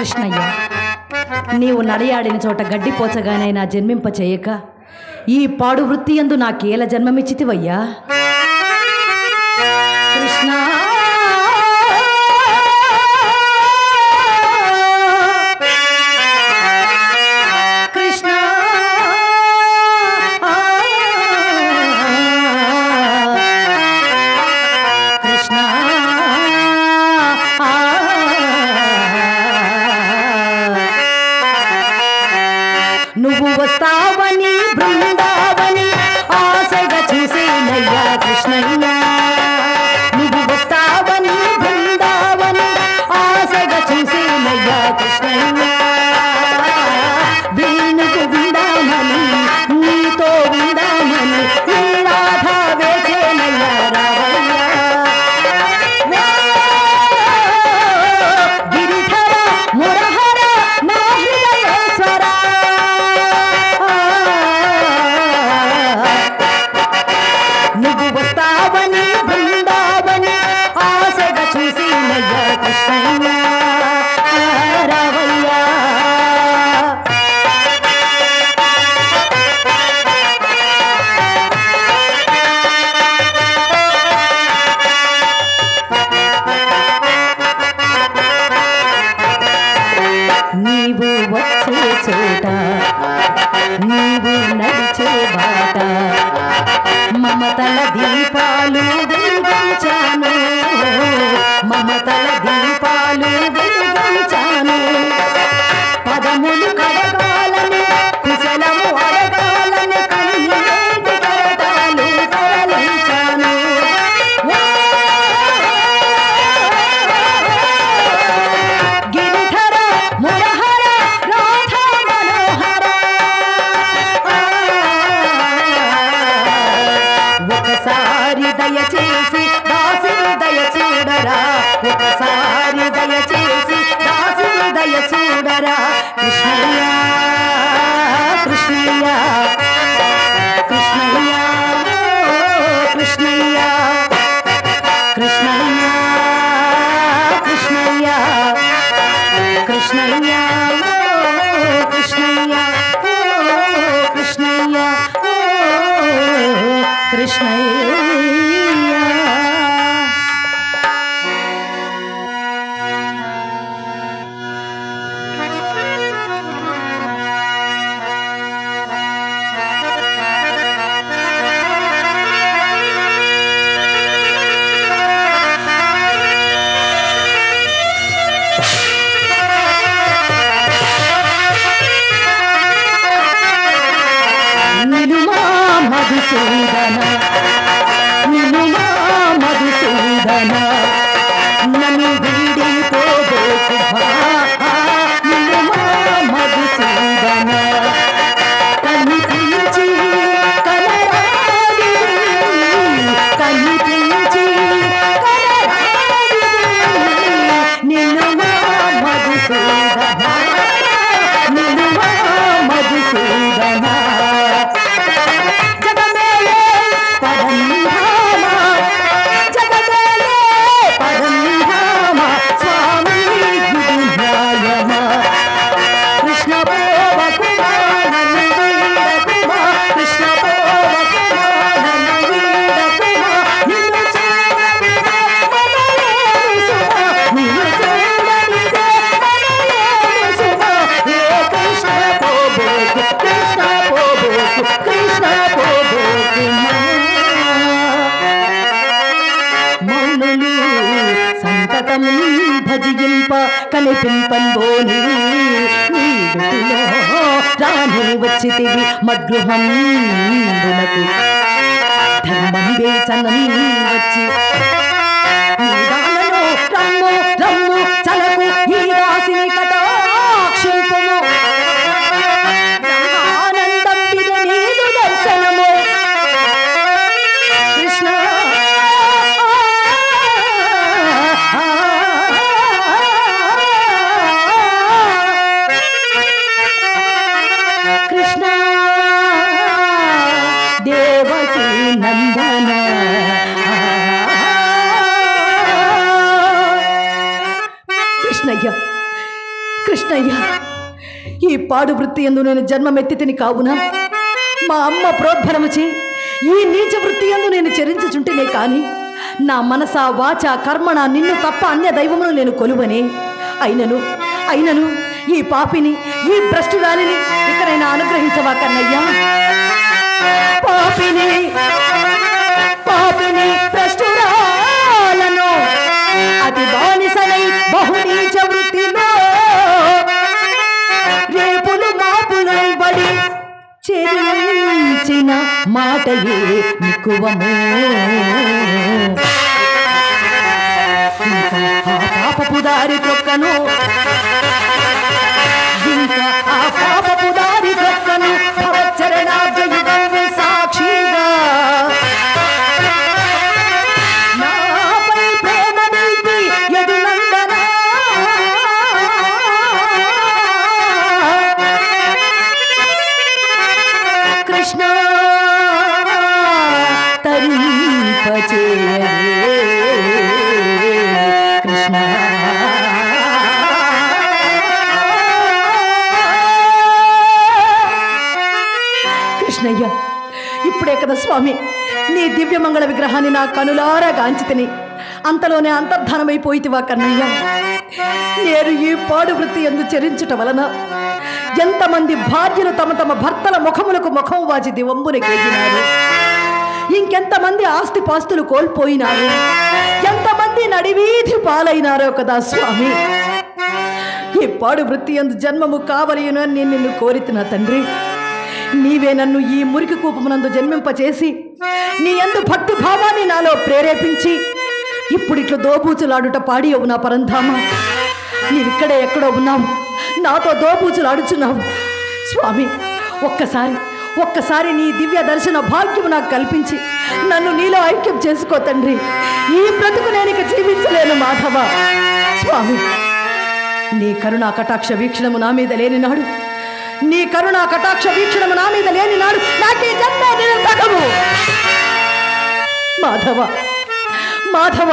కృష్ణయ్య, నీవు నడయాడిన చోట గడ్డిపోచగానైనా జన్మింప చేయక ఈ పాడు వృత్తి యందు నాకేల జన్మమిచ్చితివయ్యా. కృష్ణ నువ్వు వస్తావని బృందావని ఆశగా చూసేనయ్యా కృష్ణయ్య. నువ్వు వస్తావని బృందావని ఆశగా చూసేనయ్యా కృష్ణయ్య. వేణుకు విందామని నీతో విందామని నీరాధ వేసేనయ్యా రావయ్యా. గిరిధర మురహర నా హృదయేశ్వర, నువ్వు వస్తావని బృందావని ఆశగా చూసేనయ్యా కృష్ణయ్య రావయ్యా. నీవు వచ్చే చోట నీవు నడిచే బాట మమతల దీపాలు వెలిగించాను, మమతల దీపాలు వెలిగించాను. పదములు కడగాలని కుశలము అడగాలని కన్నీటి కరటాలు తరలించాను. గిరిధర మురహర రాధా మనోహర, ఒకసారి దయచేసి దాసిని దయ చూడరా, ఒకసారి దయచేసి దాసిని దయ చూడరా. కృష్ణయ్య కృష్ణయ్య కృష్ణయ్య కృష్ణయ్య కృష్ణయ్య కృష్ణయ్య కృష్ణయ్య కృష్ణయ్య కృష్ణయ్య కృష్ణయ్య. నిలుమా మధుసూదన, నిలుమా మధుసూదన, నన్ను వీడిపోబోకు నిలుమా మధుసూదన. కనిపించి కనరాగి, కనిపించి కనరాగి, నిలుమా మధుసూదన, నిలుమా మధుసూదన. జగమేలే పరంధామ, జగమేలే పరంధామ, స్వామి గురునాయమ. కృష్ణ పోవకుమా నన్ను వీడకుమా, కృష్ణ పోవకుమా నన్ను వీడకుమా. నిన్ను చూడనిదే మనలేను సుమా, నిన్ను చూడనిదే మనలేను సుమా. ఏ కృష్ణ పోబోకు, కృష్ణ పోబోకు, కృష్ణ పోబోకు మౌనులు సంతతము భజింప కనిపింపంబోని నీడులో రాని వచ్చితివి మద్గృహం దునకు. ధర్మం వేచనం వచ్చి నీదానలో రమ్ము రమ్ము చలకు ఈ దాసిని కటాక్షింపుము. ఆనందం ఇది నీదు దర్శనము కృష్ణ. కృష్ణ దేవకీ నందన, కృష్ణయ్య కృష్ణయ్య, ఈ పాడు వృత్తి యందు నేను జన్మమెత్తితిని కావున మా అమ్మ ప్రోద్బలముచే ఈ నీచ వృత్తి యందు నేను చరించుచుంటేనే కాని నా మనస వాచ కర్మణ నిన్ను తప్ప అన్య దైవమును నేను కొలువనే. అయినను ఈ పాపిని, ఈ భ్రష్టురాలిని ఇకనైనా అనుగ్రహించవా కన్నయ్యా. పాపిని భ్రష్టురాలను అతి బానిసలై బహునీచ వృత్తిలో రేపులు మాపులు బడి చెరించిన మాటయే నిక్కువము. ఇంకా ఆ పాపపు దారి ప్రొక్కను, ఇంకా ఆ పాపపు దారి ప్రొక్కను భవచ్చరణార్జయుగం సాక్షిగా నాపై ప్రేమ నిలిపి యదునందన కృష్ణ తరింపచేయవే కృష్ణ. కృష్ణయ్య, ఇప్పుడే కదా స్వామి నీ దివ్యమంగళ విగ్రహాన్ని నా కనులారా గాంచితిని, అంతలోనే అంతర్ధానమైపోయితివా కన్నయ్య. నేను ఈ పాడు వృత్తి యందు చరించుట వలన ఎంతమంది భార్యలు తమ తమ భర్తల ముఖములకు ముఖం వాచి దివంబున గేగినారు, ఇంకెంతమంది ఆస్తిపాస్తులు కోల్పోయినారు, ఎంతమంది నడివీధి పాలైనారో కదా స్వామి. ఈ పాడు వృత్తి యందు జన్మము కావలయను అని నేను నిన్ను కోరితున్నా తండ్రి. నీవే నన్ను ఈ మురికి కూపమునందు జన్మింపచేసి నీ యందు భక్తి భావాన్ని నాలో ప్రేరేపించి ఇప్పుడిట్లు దోబూచులాడుట పాడి అవు నా పరంధామ. నీవిక్కడే ఎక్కడో ఉన్నావు, నాతో దోబూచులాడుచున్నావు స్వామి. ఒక్కసారి నీ దివ్య దర్శన భాగ్యము నాకు కల్పించి నన్ను నీలో ఐక్యం చేసుకో తండ్రి. ఈ బ్రతుకు నేను ఇక జీవించలేను మాధవ. స్వామి, నీ కరుణా కటాక్ష వీక్షణము నా మీద లేనినాడు, నీ కరుణా కటాక్ష వీక్షణము నా మీద లేనినాడు నాకే జన్మ నిరంతకము. మాధవ,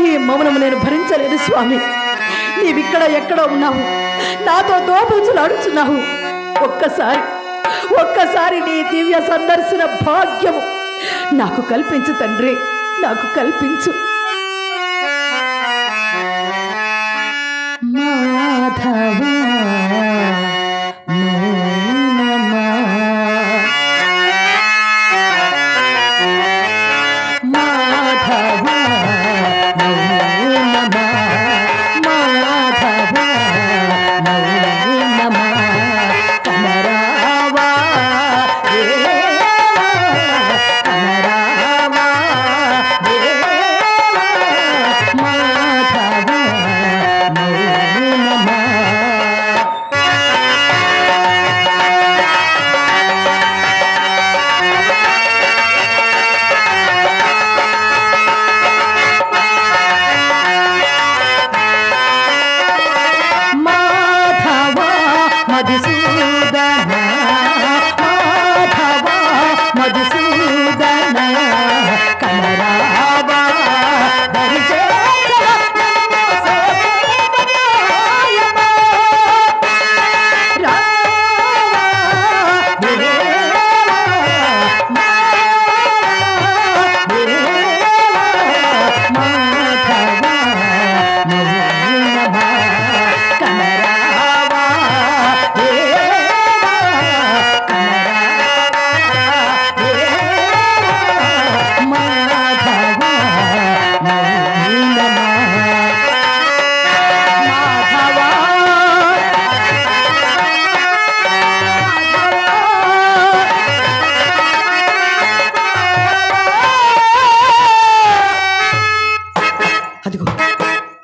ఈ మౌనము నేను భరించలేను స్వామి. నీవిక్కడ ఎక్కడో ఉన్నావు, నాతో దోబూచులాడుచున్నావు. ఒక్కసారి నీ దివ్య సందర్శన భాగ్యము నాకు కల్పించు తండ్రి, నాకు కల్పించు. మాధవ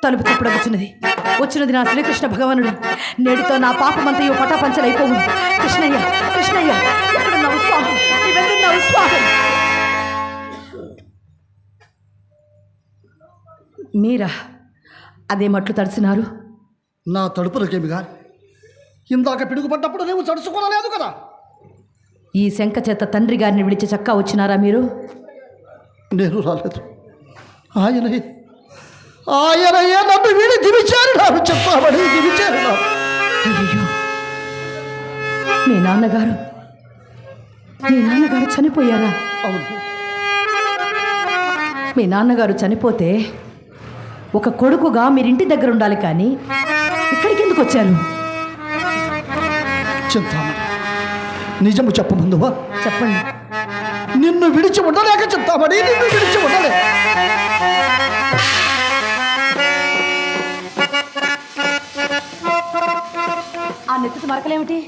తలుపు వచ్చినది నా శ్రీకృష్ణ భగవానుడు. నేటితో నా పాపమంతయు పటాపంచలైపోవు. కృష్ణయ్య, ఎక్కడున్నావు స్వామి? నీవెక్కడున్నావు స్వామి? మీరా అదే మట్లు తడిసినారు? నా తడుపులకేమి గాని ఇందాక పిడుగుపడ్డప్పుడు నీవు తడుచుకోలేదు కదా. ఈ శంఖ చేత తండ్రి గారిని విడిచి చక్కా వచ్చినారా మీరు? నేను రాలేదు. ఆయనయే నన్ను వీడి దివిచారు నాకు చెప్పబడి దివిచారు నాకు. నాన్నగారు మీ నాన్నగారు చనిపోయారా? అవును. మీ నాన్నగారు చనిపోతే ఒక కొడుకుగా మీరింటి దగ్గర ఉండాలి, కానీ ఇక్కడికి ఎందుకు వచ్చారు? చింతామణి, నిజము చెప్పమందువా? చెప్పండి. నిన్ను విడిచి ఉండలేక చింతామణి, నిన్ను విడిచి ఉండలే. ఆ నెత్తుటి మరకలేమిటి?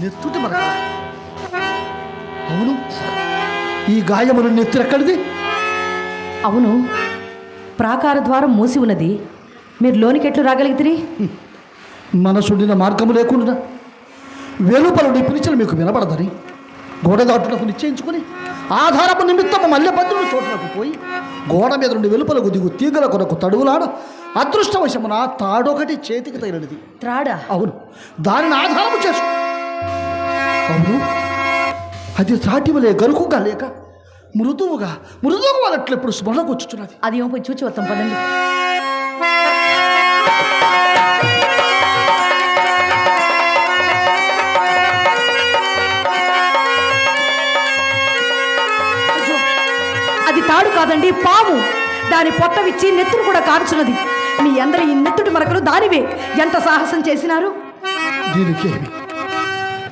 నెత్తుటి మరక? అవును, ఈ గాయమును నెత్తురెక్కడిది? అవును, ప్రాకార ద్వారం మూసి ఉన్నది, మీరు లోనికి ఎట్లు రాగలిగితే? మనసుండిన మార్గము లేకుండా వెలుపలుడి పిలిచిన మీకు వినపడదని గోడ దాటునకు నిశ్చయించుకుని ఆధారపు నిమిత్తము మల్లెపద్రుడు చోటునకు పోయి గోడ మీద నుండి వెలుపలకు దిగు తీగల కొరకు తడువులాడ అదృష్టవశమున తాడొకటి చేతికి తగిలినది. త్రాడా? అవును, దానిని ఆధారము చేసు. అవును, అది తాటివలే గరుకుగా లేక మృదువుగా వాళ్ళట్లు ఎప్పుడు స్మరణకు వచ్చుచున్నది. అది ఏమో పోయి చూచి వస్తాం, పదండి. అది తాడు కాదండి, పాము. దాని పొట్ట విచ్చి నెత్తురు కూడా కారుచున్నది. మీ అందరి ఈ నెత్తుడి మరకలు దానివే. ఎంత సాహసం చేసినారు?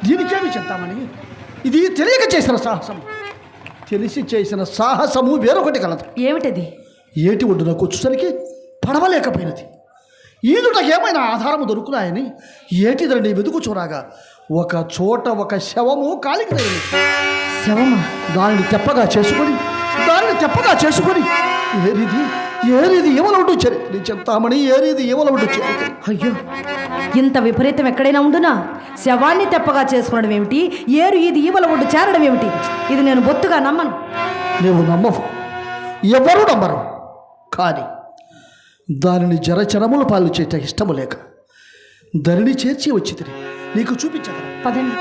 దీనికేమి చెప్తామని? ఇది తెలియక చేసిన సాహసం. తెలిసి చేసిన సాహసము వేరొకటి కలదు. ఏమిటది? ఏటి ఒడ్డున కూర్చుసరికి పడవలేకపోయినది. ఈదుట ఏమైనా ఆధారము దొరుకుతాయని ఏటిదండి వెతుకు చూరాగా ఒక చోట ఒక శవము కాలికి తగిలింది. శవమా? దానిని తెప్పగా చేసుకొని ఏరిది ఏమలవుడు చరిత్ర చెప్తామని, ఏరిది ఏమలవుడు చరిత్ర. అయ్యో, ఇంత విపరీతం ఎక్కడైనా ఉండునా? శవాన్ని తెప్పగా చేసుకోవడం ఏమిటి? ఏరు ఇది ఈవల ఒడ్డు చేరడం ఏమిటి? ఇది నేను బొత్తుగా నమ్మను. నువ్వు నమ్మవు, ఎవరు నమ్మరు. కానీ దానిని జరచరముల పాలు చేత ఇష్టము లేక దానిని చేర్చి వచ్చి నీకు చూపించగలను. పదండి.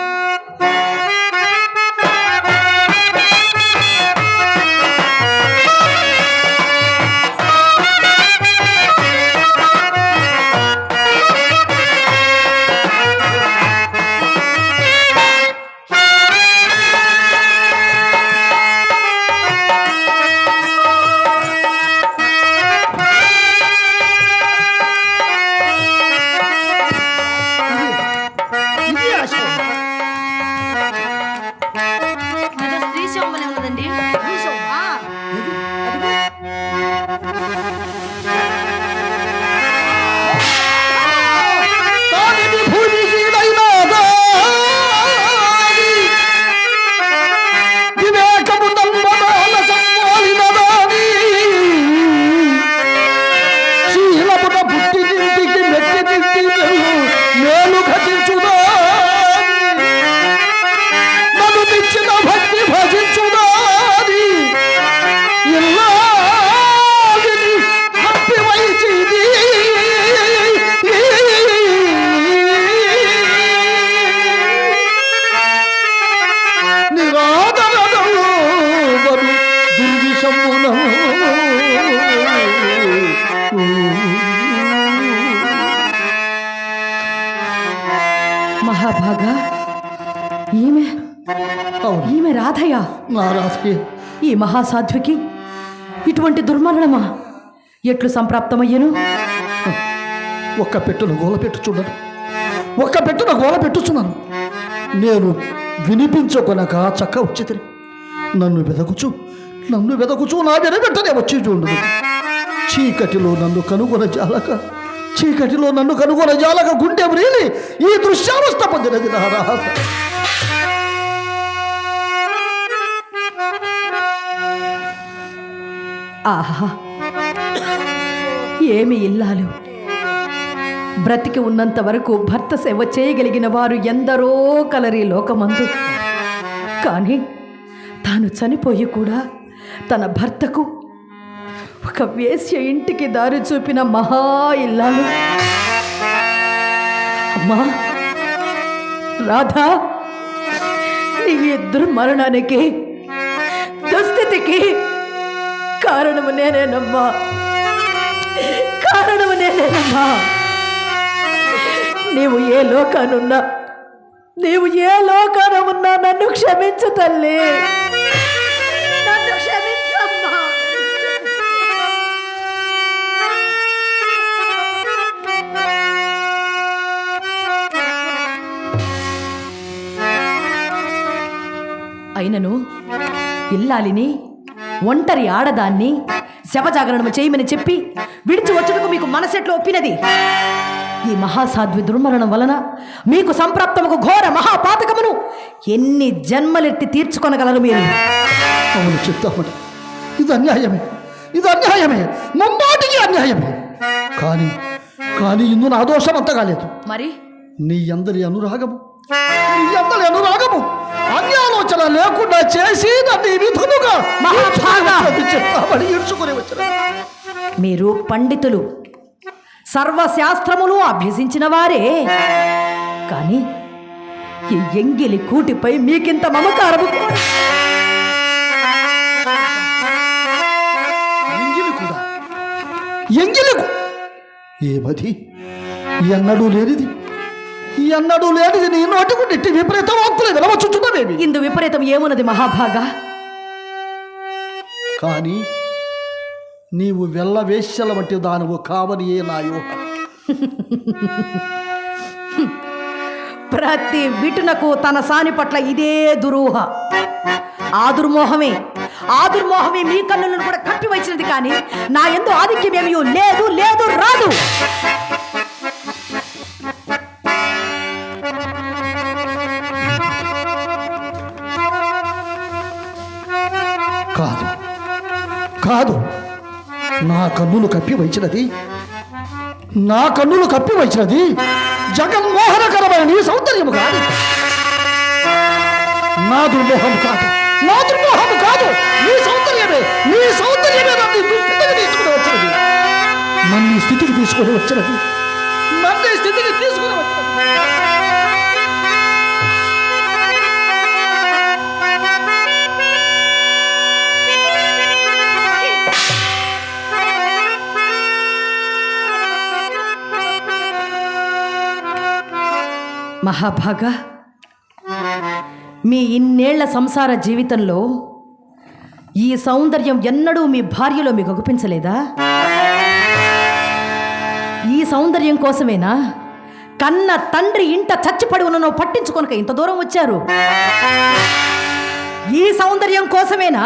మహాభాగా, ఈమె రాధయ్య. నా రాధయ్య. ఈ మహాసాధ్వికి ఇటువంటి దుర్మరణమా ఎట్లు సంప్రాప్తమయ్యను? ఒక్క పెట్టున గోల పెట్టుచున్నాను. నేను వినిపించుకొనక చక్క వచ్చితిని. నన్ను వెదకుచు నా వెనబెట్టనే వచ్చి చూడు. చీకటిలో నన్ను కనుగొన జాలక గుండె వ్రీలి ఈ దృశ్యావస్థ పొందినది నా రాధ. ఆహా, ఏమి ఇల్లాలు! బ్రతికి ఉన్నంత వరకు భర్త సేవ చేయగలిగిన వారు ఎందరో కలరి లోకమందు. కానీ తాను చనిపోయి కూడా తన భర్తకు ఒక వేశ్య ఇంటికి దారి చూపిన మహా ఇల్లాలు. అమ్మా రాధా, నీ దుర్మరణానికి, దుస్థితికి కారణము నేనేనమ్మా. నీవు ఏ లోకానున్నా నీవు ఏ లోకాన ఉన్నా నన్ను క్షమించు తల్లి, నన్ను క్షమించమ్మా. అయినను ఇల్లాలిని, ఒంటరి ఆడదాన్ని శవజాగరణము చేయమని చెప్పి విడిచి వచ్చుటకు మీకు మనసెట్లో ఒప్పినది. ఈ మహాసాధ్వి దుర్మరణం వలన మీకు సంప్రాప్తముకు ఘోర మహాపాతకమును ఎన్ని జన్మలెత్తి తీర్చుకొనగలరు మీరు? అవును చెప్తామని, ఇది అన్యాయమే, ఇది అన్యాయమే, ముమ్మాటికి అన్యాయమే. కానీ కానీ ఇందు నా దోషం అంత కాలేదు. మరి నీ అందరి అనురాగము, నీ అందరి అనురాగము అన్యాలోచన లేకుండా చేసి నన్ను ఈ విధముగా చెప్తామని ఇడ్చుకుని వచ్చిన. మీరు పండితులు, సర్వశాస్త్రములు అభ్యసించిన వారే, కానీ ఈ ఎంగిలి కూటిపై మీకింత మమకారము. ఎంగిలి కూడా, ఎంగిలి ఏమది? ఎన్నడూ లేనిది, ఎన్నడూ లేనిది నీ నోటికి విపరీతం వాక్కులేదు వెళ్ళవచ్చుచున్నదేమి? ఇందు విపరీతం ఏమున్నది మహాభాగా? కానీ నీవు వెళ్ళవేశ్యల వంటి దానివు కావని ఏ నా యోహ. ప్రతి విటునకు తన సాని పట్ల ఇదే దురూహ. ఆ దుర్మోహమే మీ కన్నులను కూడా కప్పి వచ్చినది. కానీ నా యందు ఆధిక్యమేమీ లేదు, లేదు, రాదు. కాదు కాదు, నా కన్నులు కప్పి వచ్చినది, నా కన్నులు కప్పి వచ్చినది జగన్మోహనకరమైన నీ సౌందర్యము కాదు, నా దుర్మోహము కాదు, నా దుర్మోహము కాదు, నీ సౌందర్యమే, నీ సౌందర్యమే నన్ను స్థితికి తీసుకుని వచ్చినది, నన్ను స్థితికి తీసుకుని వచ్చినది, నన్ను స్థితికి తీసుకుని వచ్చినది. మహాభాగా, మీ ఇన్నేళ్ల సంసార జీవితంలో ఈ సౌందర్యం ఎన్నడూ మీ భార్యలో మీకు అగుపించలేదా? ఈ సౌందర్యం కోసమేనా కన్న తండ్రి ఇంట చచ్చిపడి ఉన్ననో పట్టించుకొనక ఇంత దూరం వచ్చారు? ఈ సౌందర్యం కోసమేనా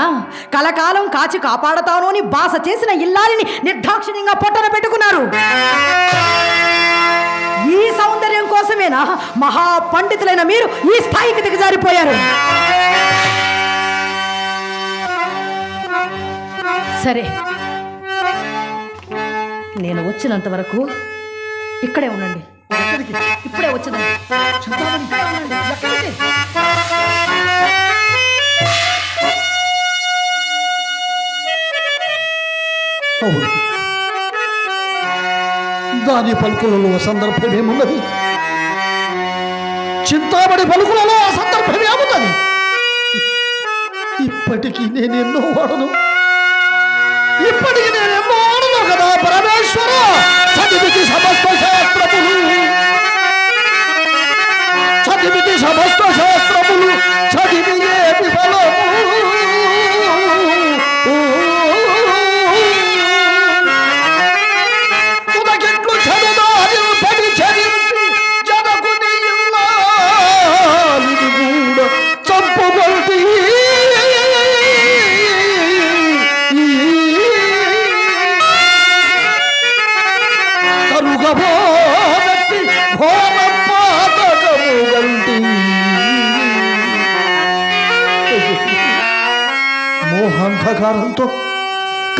కలకాలం కాచి కాపాడతాను అని బాస చేసిన ఇల్లాలిని నిర్దాక్షిణ్యంగా పొట్టన పెట్టుకున్నారు? ఈ సౌందర్యం కోసమేనా మహాపండితులైన మీరు ఈ స్థాయికి దిగజారిపోయారు? సరే, నేను వచ్చినంత వరకు ఇక్కడే ఉండండి. ఇప్పుడే వచ్చిందండి. అవును, దాని పలుకులలో సందర్భమేమున్నది? చింతామణి పలుకులలో ఆ సందర్భమేమున్నది? ఇప్పటికీ నేనెన్నో వాడను, ఇప్పటికి నేనెన్నో వాడను కదా పరమేశ్వర. చదివితి సమస్త శాస్త్రములు, చదివితి సమస్త శాస్త్రములు, చదివి ఏ విఫలము. మోహాంధకారంతో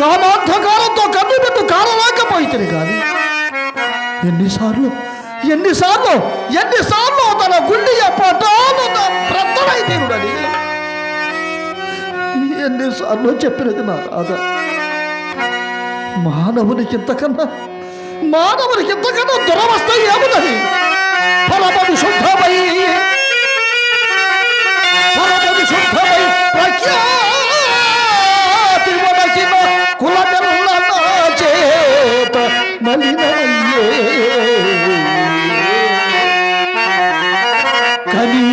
కామాంధకారంతో కన్ను పెట్టు కారలేకపోయితే కానీ ఎన్నిసార్లు ఎన్నిసార్లు ఎన్నిసార్లు తన గుండె పటాలు ప్రద్దలై తీరుడని ఎన్నిసార్లు చెప్పినది నా రాధ. మానవునికి ఇంతకన్నా దురవస్థ ఏమున్నది? పరమది శుద్ధమై ప్రఖ్యాతి వలసిన కులగల్ల చేత మలినమయ్యే కని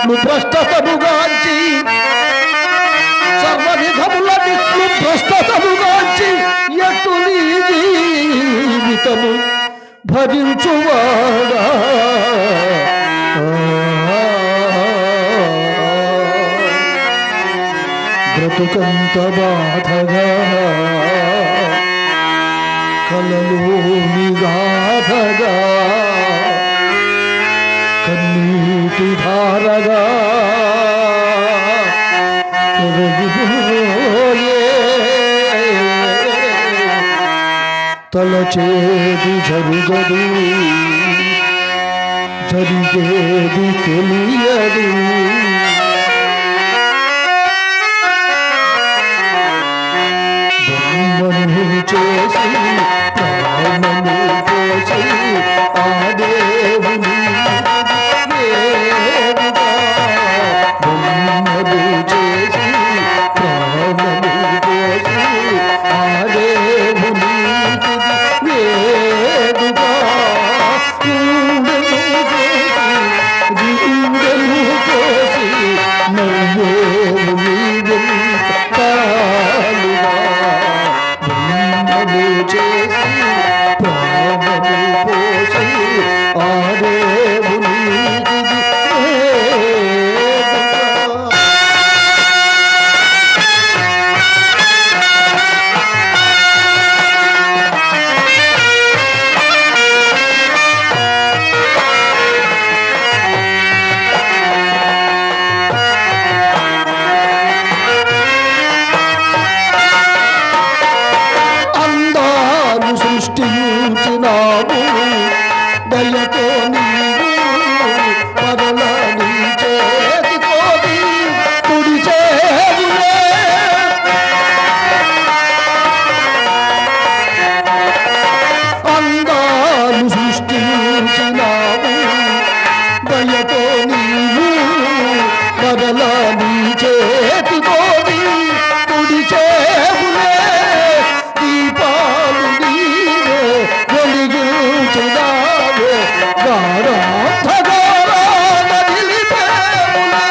నిట్లు భ్రష్టతముగాంచి సర్వవిధముల నిట్లు భ్రష్టతముగాంచి ఎట్టు నీ జీవితము భరించువాడా బ్రతుకంత బాధగా కలలోని గాథగా కన్నీటి ధారగా పెరిగిపోయే తలచేది జరుగదు జరిగేది తెలియదు బొమ్మను చేసి ప్రాణము పోసి ఆ దేవుని వేడుగా బొమ్మను చేసి ప్రాణము పోసి ఆ దేవుని వేడుగా గుండెను కోసి నవ్వేవు కాలుగా బొమ్మను చేసి ప్రాణము పోసి ఆ దేవుని సృష్టించినావు దయతో నీవు పదల నీ చేతితోటి తుడిచేవులే అందాలు సృష్టించినావు దయతో నీవు పదల నీ చేతితోటి తుడిచేవులే దీపాలు నీవే వెలిగించినావే గాఢాంధకారాన నిలిపేవులే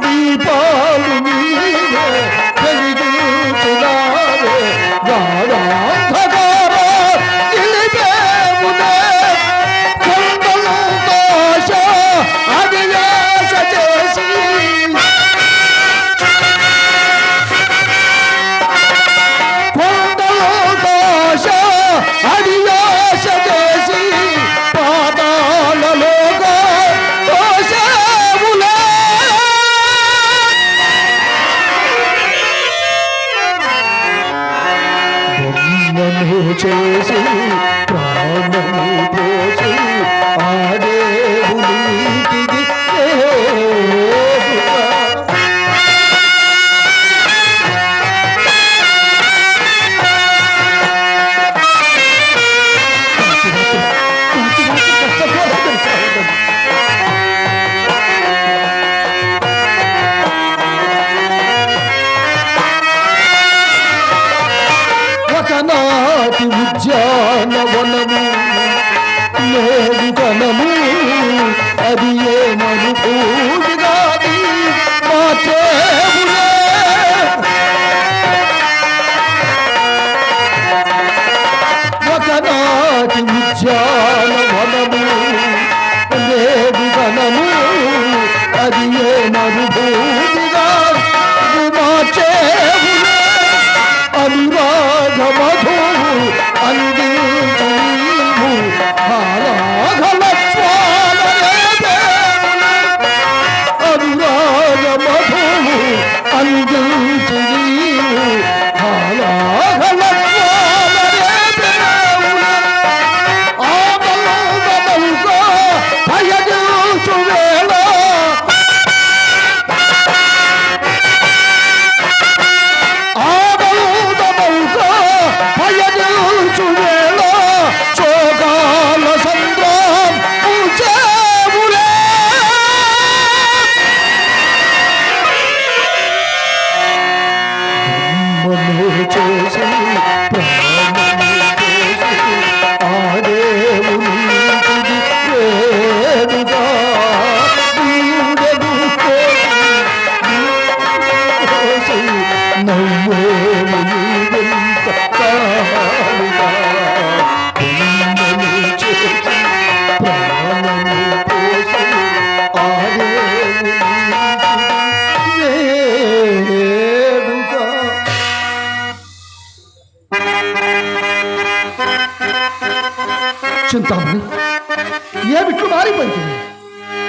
దీపాలు నీవే వెలిగించినావే గాఢాంధకారాన నిలిపేవులే కొండలు దోష అభిలాష చేసి అడియాశ చేసి పాదాలలోగా దోషములే బొమ్మను చేసి ప్రాణము పోసి ఆ దేవునికి ఒకనాటి ఉద్యానవనము నేడు కనము అది ఏ మనుభూమిగాది మార్చేవులే ఒకనాటి ఉద్యానవనము నేడు కనము అది ఏ మనుభూమిగా మార్చేవులే అనురాగ మధు అందించు నీవు అనురాగ మధు అందించు నీవు భయదించు వేళ శోకాల సంద్రం పూచేవులే చింతామణి, ఏమిట్లు మారిపోయింది?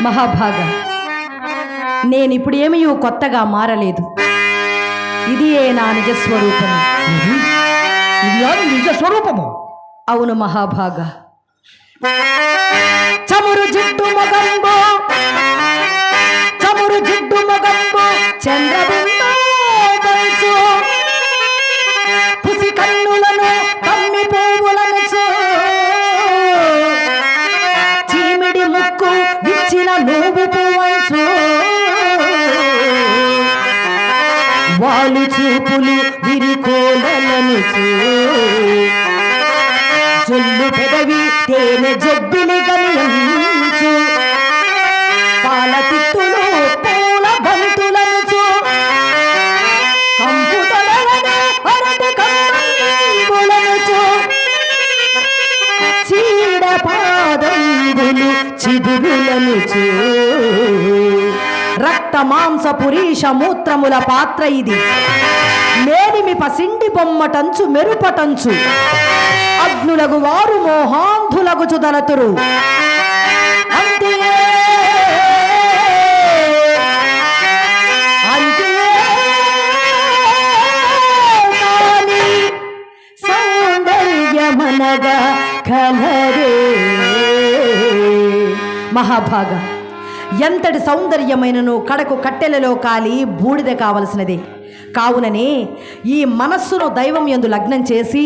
మహాభాగా, నేనిప్పుడేమీ కొత్తగా మారలేదు. ఇది నా నిజస్వరూపము. ఇది అది నిజ స్వరూపము? అవును మహాభాగా. చమురు జిడ్డు మొగంబో, చమురు జిడ్డు మొగంబో, చంద్రబింబు పుసి కన్నులను కమ్మి పువ్వులను చీమిడి ముక్కు విచ్చిన నువ్వు పువ్వంచు వాళ్ళు చూపులు విరికోలను జొల్లు పెదవి తేనె జొబ్బిలి గనియంచు పాల తిత్తులు పూల బంతులను కంపుటలను అరటి కంబులను చీడ పాదంబులు చిగురులను రక్త మాంస పురీష మూత్రముల పాత్ర ఇది. మేలిమి పసిండి బొమ్మటంచు మెరుపటంచు అగ్నులగు వారు మోహాంధులగు చుదలతురు. అంతే అంతే కాని సౌందర్యమనగా కలరే. మహాభాగ, ఎంతటి సౌందర్యమైనను కడకు కట్టెలలో కాలి బూడిద కావలసినదే. కావుననే ఈ మనస్సును దైవం యందు లగ్నం చేసి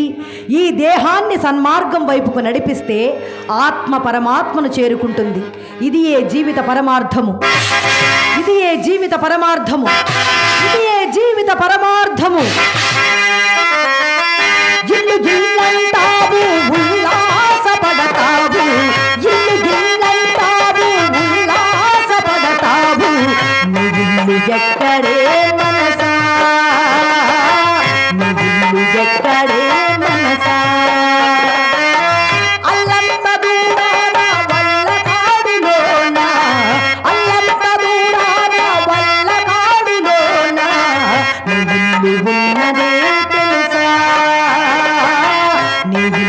ఈ దేహాన్ని సన్మార్గం వైపుకు నడిపిస్తే ఆత్మ పరమాత్మను చేరుకుంటుంది. ఇది ఏ జీవిత పరమార్థము, ఇది ఏ జీవిత పరమార్థము, ఇది ఏ జీవిత పరమార్థము. ఇల్లు గిల్లంటావు ఉల్లాసపడతావు, ఇల్లు గిల్లంటావు ఉల్లాసపడతావు, నువ్వు ఎక్కడే మనసా, నువ్వు ఎక్కడే మనసా. అల్లంత దూరాన వల్ల కాడులోన, అల్లంత దూరాన వల్ల కాడులోన నువ్వు ఉన్నదే తెలుసా, నువ్వు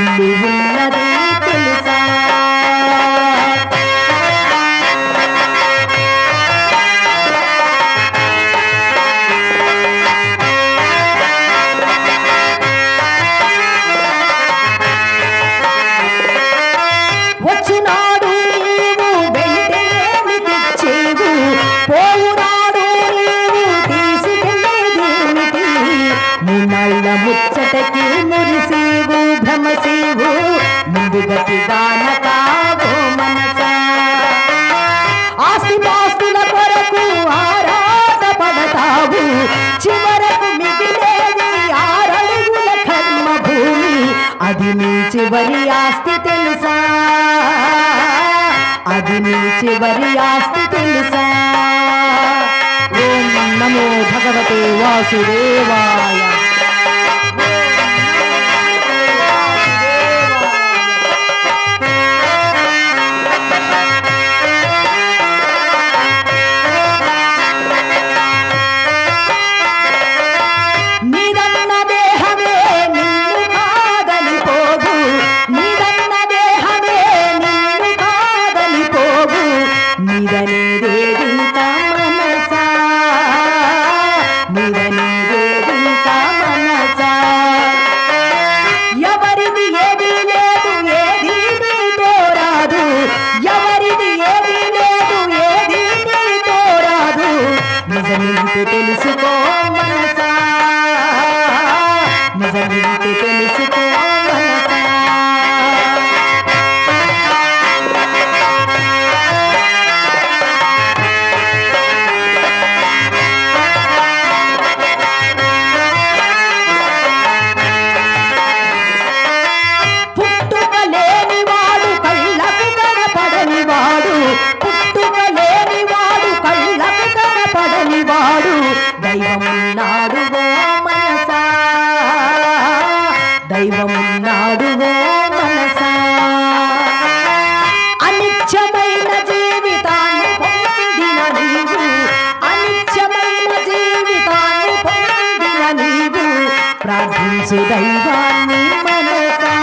ఉన్నదే తెలుసా. వచ్చునాడు నీవు వెంటేమి తెచ్చేవు, పోవునాడు నీవు తీసుకెళ్ళేదేమిటి. మున్నాళ్ళ ముచ్చటకి మురిసేవు భ్రమసేవు, ముందుగతి గానకావో మనసా. ఆస్తి పాస్తుల కొరకు ఆరాట పడతావు, చివరకు మిగిలేది 6 అడుగుల కర్మ భూమి. అది నీ చివరి ఆస్తి తెలుసా, అది నీ చివరి ఆస్తి తెలుసా. ఓం నమో భగవతే వాసుదేవాయ. నీదన్న దేహమే నిన్ను కాదని పోగు, నీదన్న దేహమే నిన్ను కాదని పోగు, నీదనేదేదింక మనసా, నీదనేదేదింక మనసా. ఎవరిది ఏది లేదు ఏది నీతో రాదు, ఎవరిది ఏది లేదు ఏది నీతో రాదు, నిజమింటి తెలుసుకో మనసా, నిజమింటి తెలుసుకో మనసా. పుట్టుక లేనివాడు కళ్ళకు కనపడనివాడు, పుట్టుక లేనివాడు కళ్ళకు కనపడనివాడు, దైవమున్నాడు ఓ మనసా, దైవమున్నాడు ఓ మనసా. అనిత్యమైన జీవితాన్ని పొందిన నీవు, అనిత్యమైన జీవితాన్ని పొందిన నీవు, ప్రార్థించు దైవాన్ని మనసా,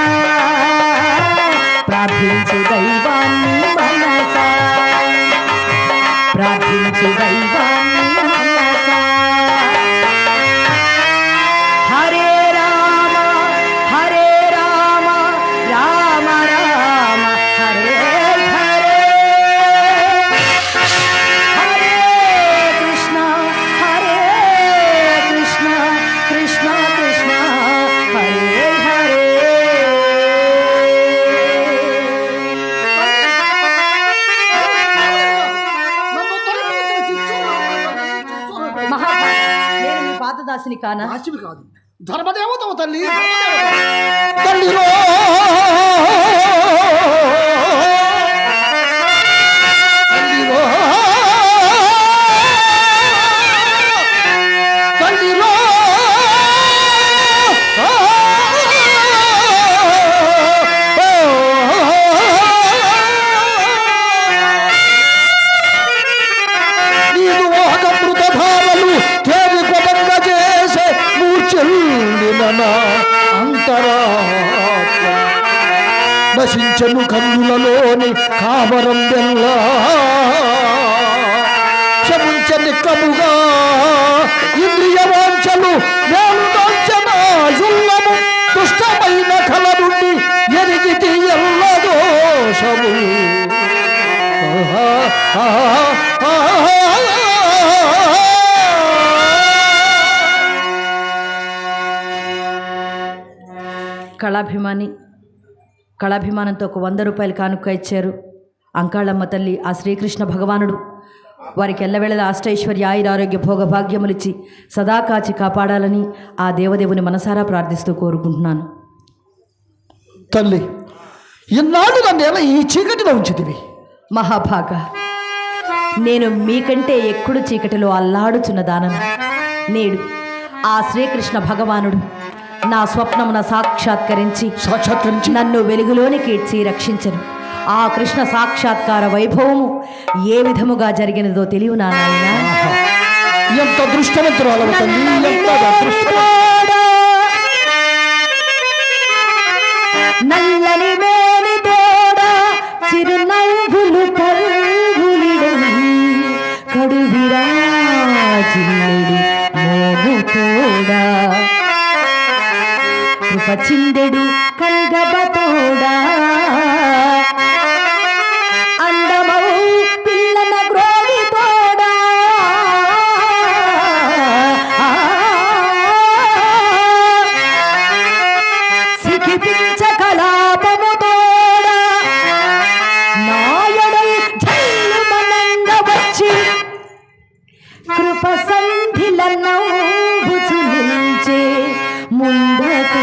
మహాభాగ నేను మీ పాదదాసిని కానా? దాసివి కాదు, ధర్మదేవతవు తల్లి, తల్లిరో తల్లిరో తల్లిరో నీదు ఒక మృతధారలు తేరి కొడంగ చేసే మూర్చెల్లిన అంతరాత్మ నశించను కన్నులలోని కామరం బెల్లా క్షమించనిక్కముగా ఇంద్రియ వాంఛలు నేను దాల్చనాయుల్లము దుష్టమైన కల నుండి ఎరిగితి ఎల్ల దోషము. కళాభిమానంతో ఒక 100 రూపాయలు కానుక ఇచ్చారు అంకాళమ్మ తల్లి. ఆ శ్రీకృష్ణ భగవానుడు వారికి ఎల్లవేళల అష్టైశ్వర్య ఆయురారోగ్య భోగభాగ్యములిచ్చి సదా కాచి కాపాడాలని ఆ దేవదేవుని మనసారా ప్రార్థిస్తూ కోరుకుంటున్నాను. తల్లి, ఇన్నాళ్ళు నన్నేలా ఈ చీకటిలో ఉంచితివి? మహాభాగ, నేను మీకంటే ఎక్కుడు చీకటిలో అల్లాడుచున్న దానను. నేడు ఆ శ్రీకృష్ణ భగవానుడు నా స్వప్నమున సాక్షాత్కరించి నన్ను వెలుగులోనికి ఇచ్చి రక్షించను. ఆ కృష్ణ సాక్షాత్కార వైభవము ఏ విధముగా జరిగినదో తెలియదు నా నాయన. ఎంత దృష్టవంతురాలు నల్లని మేని తోడ చిరునవ్వులు కడువిరాజిల్లెడి మోము తోడా కృపచిందెడు కల్గబతోడా అందమౌ పిల్లన గ్రోవి తోడా సిఖిపించ కలాపము తోడా నాయడై జల్లు మనంగ వచ్చి కృప సంధిల నవ్వుచు నిల్చే ముందట.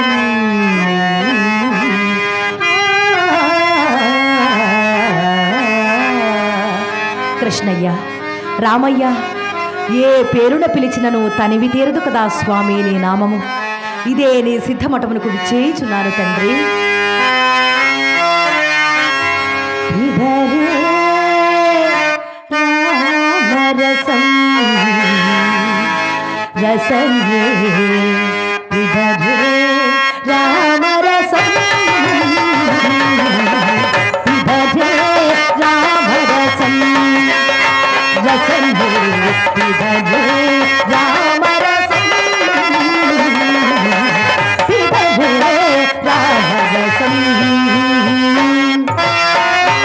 కృష్ణయ్య, రామయ్య, ఏ పేరున పిలిచినను తనివి తీరదు కదా స్వామి నీ నామము. ఇదే నీ సిద్ధమఠమునకు చేయుచున్నాను తండ్రి. రామరసం రసన్యే విభజే రామరసం విభజే రామరసం రసన్యే విభజే రామరసం విభజే రామరసం.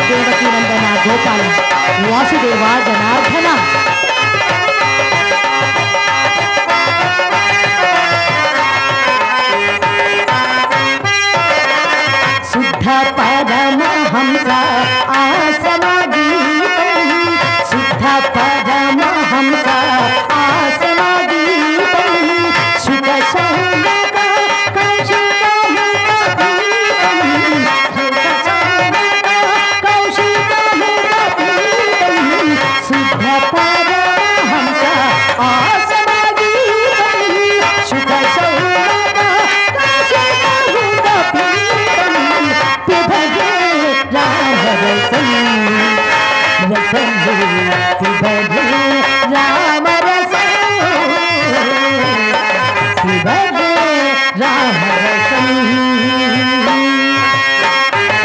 దేవకీ నందన గోపాల వాసుదేవ జనార్దన శుద్ధ పరమహంస ఆసమగీతం శుద్ధ పరమహంస ఆసమగీతం శుక శౌనక కౌశికముఖపీతం శుక శౌనక కౌశికముఖపీతం శుద్ధ పరమహంస ఆసమగీతం శుక శౌనక కౌశికముఖపీతం పిబగే రామరసం రసం పిబగే రామరసం పిబగే రామరసం.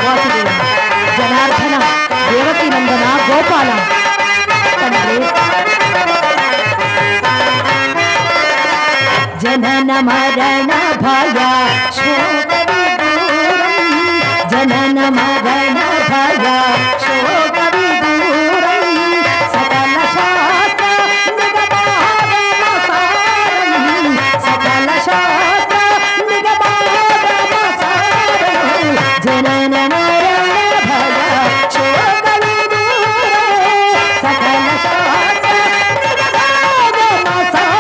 వాసుదేవ జనార్దన దేవకీ నందన గోపాల తండ్రి జనన మరణ భయ శోక విదూరం జనన మరణ భయ శోక విదూరం సకల శాస్త్ర నిగమాగమసారం సకల శాస్త్ర నిగమాగమసారం జనన మరణ భయ శోక విదూరం సకల శాస్త్ర నిగమాగమసారం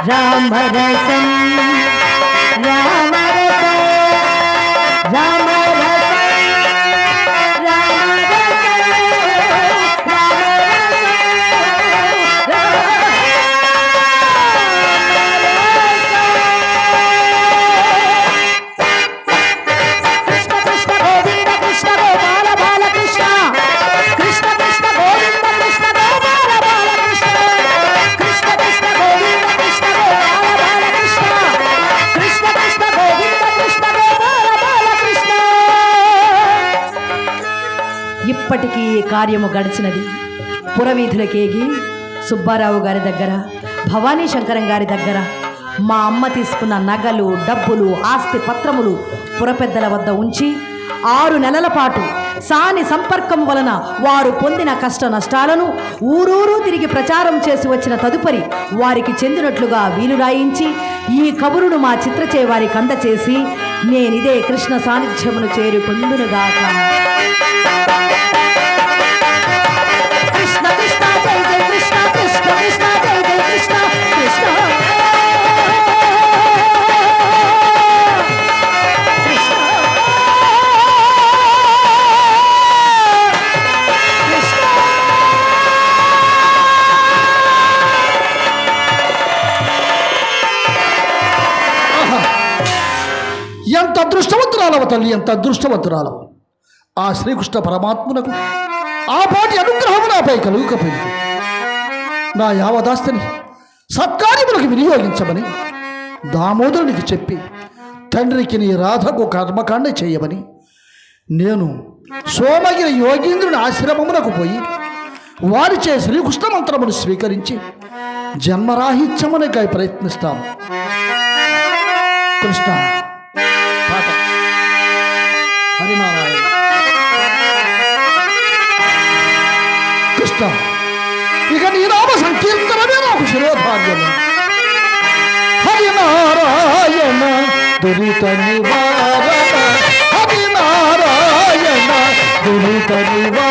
రామరసం రామరసం రామరసం ఇప్పటికీ ఈ కార్యము గడిచినది. పురవీధులకేగి సుబ్బారావు గారి దగ్గర, భవానీ శంకరం గారి దగ్గర మా అమ్మ తీసుకున్న నగలు, డబ్బులు, ఆస్తి పత్రములు పురపెద్దల వద్ద ఉంచి 6 నెలల పాటు సాని సంపర్కం వలన వారు పొందిన కష్ట నష్టాలను ఊరూరు తిరిగి ప్రచారం చేసి వచ్చిన తదుపరి వారికి చెందినట్లుగా వీలు రాయించి ఈ కబురును మా చిత్రచే వారికి అందచేసి నేనిదే కృష్ణ సాన్నిధ్యమును చేరి పొందునుగాక. కృష్ణ కృష్ణ జై జై కృష్ణ కృష్ణ కృష్ణ జై జై కృష్ణ కృష్ణ ఎంత అదృష్టవంతురాలవ తల్లి, ఎంత అదృష్టవంతురాలవు. ఆ శ్రీకృష్ణ పరమాత్మునకు ఆ పాటి అనుగ్రహము నాపై కలుగుకపోయింది. నా యావదాస్తిని సత్కార్యములకు వినియోగించమని దామోదరునికి చెప్పి తండ్రికి నీ రాధకు కర్మకాండ చేయమని నేను సోమగిరి యోగీంద్రుని ఆశ్రమమునకు పోయి వారిచే శ్రీకృష్ణ మంత్రమును స్వీకరించి జన్మరాహిత్యమునకై ప్రయత్నిస్తాను. కృష్ణ పాట హరినారాయణ. కృష్ణ, ఇక నీ నామ సంకీర్తనమే నాకు శిరోధార్యము. హరినారాయణ దురిత నివారణ, హరినారాయణ దురిత నివారణ.